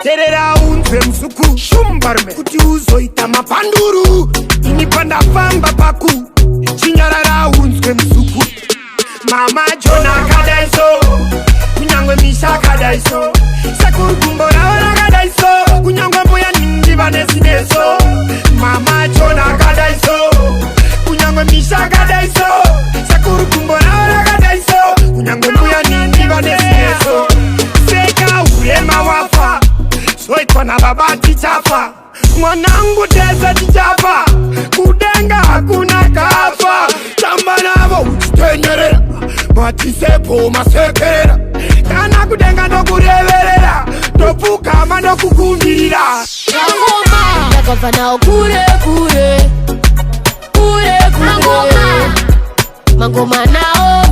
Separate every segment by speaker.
Speaker 1: terera unzwe msuku shumbarme kuti uzoita mapanduru inipanda famba paku chinyarara unzwe msuku mama Jona kadaiso kunyangwe misha kadaiso sekuru kumbora ora kadaiso kunyangwe mbuya ningi vanesineso mama Jona kadaiso kunyangwe misha kadaiso sekuru kumbora ora kadaiso kunyangwe mbuya ningi vanesineso seka urema wafa soitwa na baba tichafa mwanangu teza tichafa kudenga hakuna kafa chamba navo uchitenyerera matisepo masekerera kana kudenga nokureverera nopukama nokukumbirira
Speaker 2: Mangoma nakava nao kure kure kure kure Mangoma nao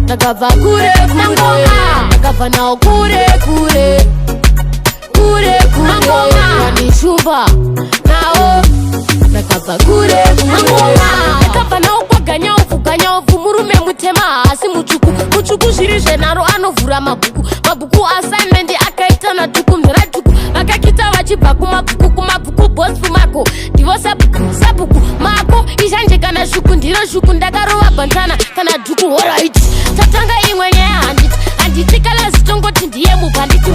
Speaker 2: nakava kure kure nakava nao kure kure kure kure Wanishumba nao nakava kure kure nakava nao kwaganya ufu murume mutema asi muchuku zvirizve naro anovhura mabhuku assignment akaita natuku mvera tuku vakakita vachibva kumabhuku bosfu mako ndivo sabhuku mako izhanje kana shuku ndiro shuku ndakarova bhandana kana dhuku alright tatanga imwe nyaya handiti kala zitongoti ndiye mubhanditi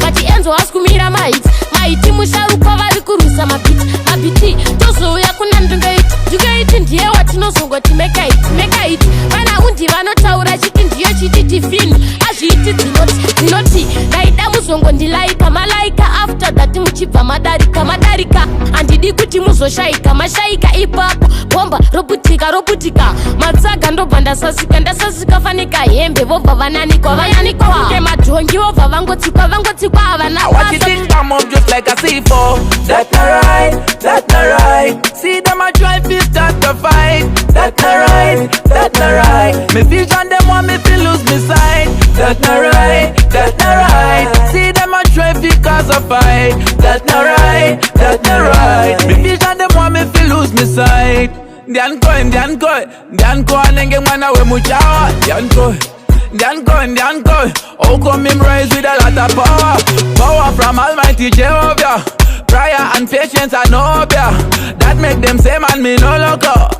Speaker 2: bati enzo asikumira mahiti musharukwa vari kurwisa mabhiti tozouya kuna ndungaiti ndiye watinozongoti mekaiti vana undi vanotaura chiti ndiyo chiti tifini azviiti dzinoti daida muzongondilaika malaika after that muchibva madarika handidi kuti muzoshaika mashaika ipapo bomba roputika matsaga ndobva ndasasika fanika hembe vobva vananikwa ke madhongi vobva vangotsikwa havana
Speaker 3: just like a C4. That not right. See them a drive, feel start to fight. That not right. Me vision them want me to lose me sight. That not right. See them a drive, feel cause a fight. That not right. Me vision them want me to lose me sight. Ndianko, anenge mwana we muchawa. Ndianko, oh come him rise with a lot of power from Almighty Jehovah. Prayer and patience I know, yeah. That make them say man me no loco.